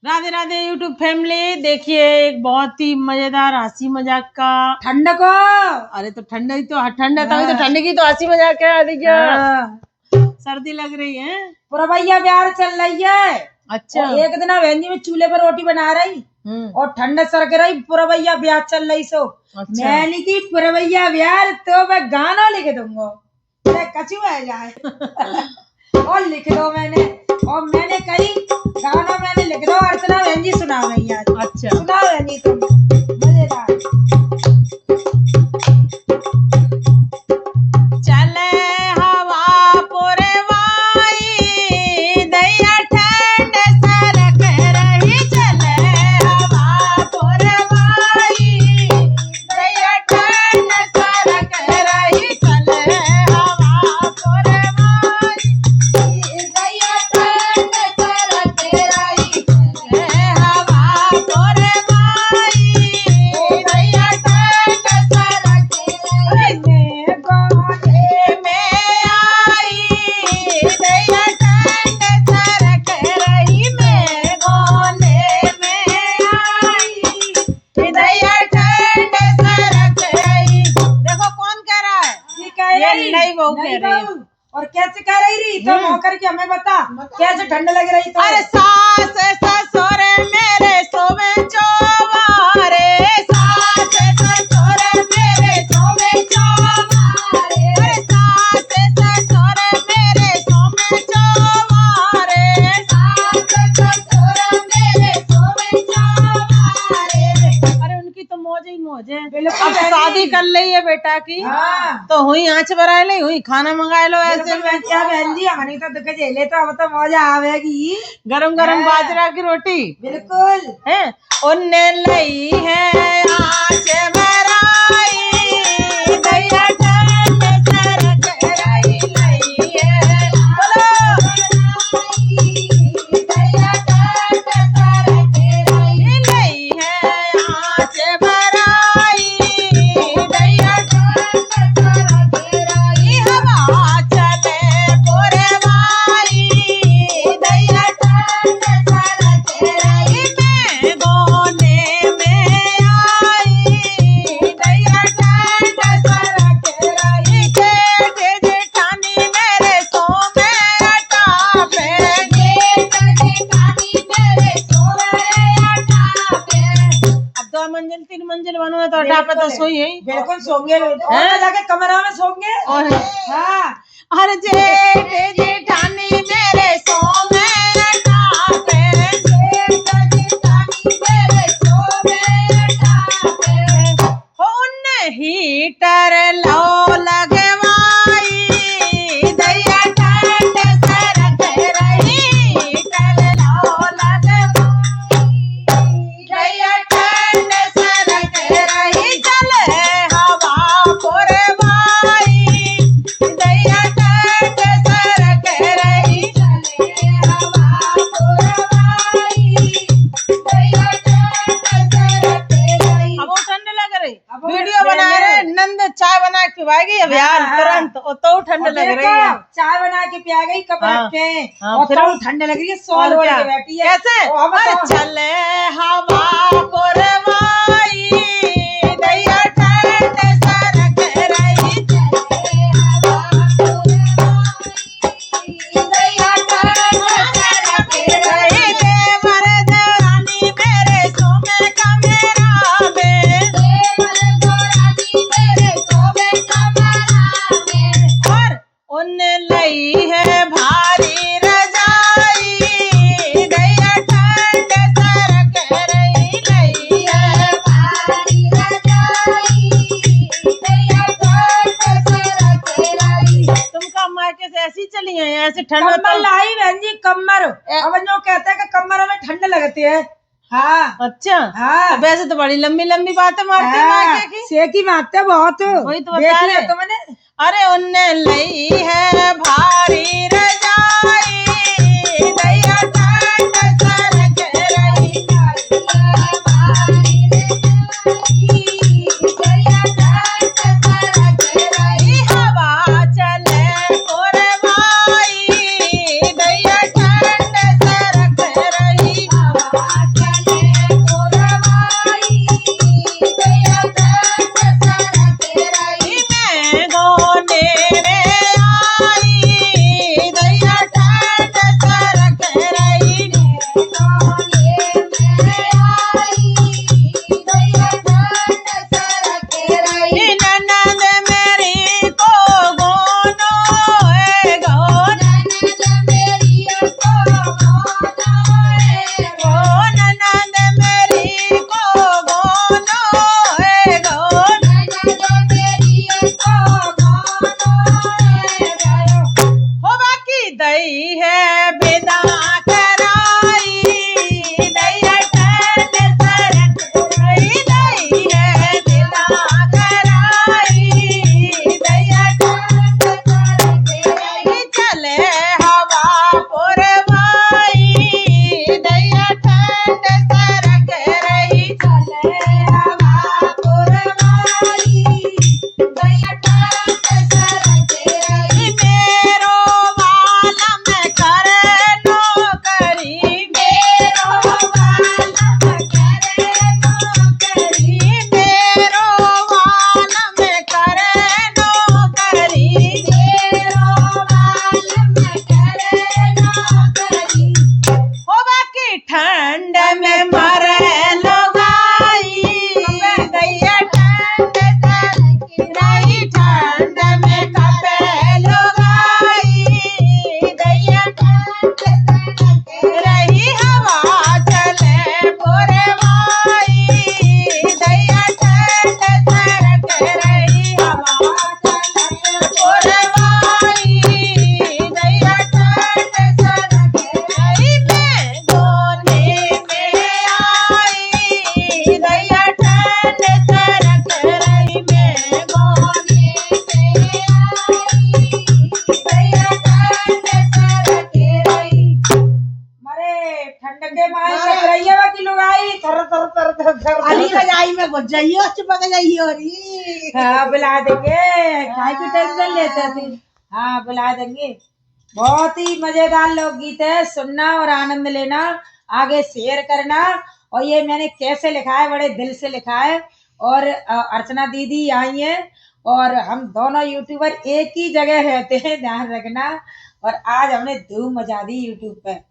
Radhe Radhe YouTube family. देखिए एक बहुत ही मजेदार हंसी मजाक का ठंड को। अरे तो ठंड ही तो ठंड की तो हंसी मजाक है। देखिए सर्दी लग रही है। पुरवैया प्यार चल रही है। अच्छा। और एक दिन वेंजी में चूल्हे पर रोटी बना रही और ठंड सरक रही, पुरवैया ब्याह चल रही। सो अच्छा। मैंने की पुरवैया ब्याह तो मैं गाना लिख दूंगा, कचू आ जाए और लिख दो मैंने। और मैंने कही गाना मैंने लिख दो, अर्चना बहन जी सुना गई आज। अच्छा सुनाओ बहन जी तुम, मजेदार। चले हवा पुरवाई दैया ठंड सरक रही। चले हवा पुरवाई दैया ठंड सरक रही। चले हवा पुरवाई दैया ठंड सरक रही। चले हवा पुरवाई दैया ठंड सरक रही। और कैसे कह रही तो मौकर की हमें बता, कैसे ठंड लग रही? तो अरे सास ससुर मेरे सोवे चौबारे, सास ससुर मेरे सोवे चौबारे। अरे सास ससुर मेरे सोवे चौबारे, सास ससुर मेरे सोवे चौबारे। अरे उनकी तो मौज ही मौज है। अब शादी कर ली है बेटा की। हाँ। तो हुई आँच बरा ली, हुई खाना मंगा लो। ऐसे क्या बहन जी हमारी तो दुख झेले तो अब तो मौजा आवेगी। गरम गरम बाजरा की रोटी बिल्कुल है। उन्ने लई है आँच बराई दैया ठंड सरक रही। लई है दैया ठंड सरक रही। लई है आँच बराई दैया ठंड सरक रही। हवा चले पुरवाई दैया ठंड सरक रही। मैं गोने में आई दैया ठंड सरक रही। जेठ जेठानी मेरे सोवे आटा पे, जेठ जेठानी मेरे सोवे आटा पे। अब 2 मंजिल 3 मंजिल बनवे तो आटा पे तो सोई है। बिल्कुल सोंगे और जाके कमरा में सोंगे। और हाँ हर जेठ जेठानी मेरे सोवे आटा पे, जेठ जेठानी मेरे सोवे आटा पे। उन्ने हीटर लो लगवाई दैया ठंड सरक रही। हीटर लो लगवाई दैया ठंड सरक रही। चले हवा पुरवाई दैया ठंड सरक रही। चले हवा पुरवाई दैया ठंड सरक रही। अब वो ठंड लग रही, वीडियो बना रहे, नंद चाय बना के पिवाएगी अब यार तुरंत। तो ठंड लग रही है। चाय बना के पिया गई, कप रख के और फिर तो ठंड लग रही है। सॉल ओढ़ के बैठी है कैसे? अरे चले हवा पुरवाई दैया ठंड सरक रही। चले हवा पुरवाई दैया ठंड सरक रही। देवर देवरानी मेरे सोवे कमरा में, देवर देवरानी मेरे सोवे कमरा में। और उन लई है भारी रजाई दैया ठंड सरक रही। लई है भारी रजाई दैया ठंड सरक रही। तुम कब मायके से ऐसी चली हैं? ऐसे ठंड में कम्बल लाई बहन जी, कम्बल। अब जो कहते हैं कि कम्बल में ठंड लगती है। हाँ अच्छा हाँ। तो वैसे तो बड़ी लंबी लंबी बातें मारते हैं मायके की। सेकी मारते बहुत। वही तो बता रहे तुमने। अरे उन्ने लई है भारी रजाई दैया ठंड सरक रही। भारी रजाई दैया ठंड सरक रही। हवा चले पुरवाई दैया ठंड सरक रही। हवा अली रजाई में घुस जाइयो, चिपक जाइयो री। हाँ बुला देंगे, काय की टेंशन लेते थे। हाँ बुला देंगे। बहुत ही मजेदार लोकगीत है, सुनना और आनंद लेना, आगे शेयर करना। और ये मैंने कैसे लिखा है, बड़े दिल से लिखा है। और अर्चना दीदी आई है और हम दोनों यूट्यूबर एक ही जगह रहते हैं, ध्यान रखना। और आज हमने धूम मचा दी यूट्यूब पे।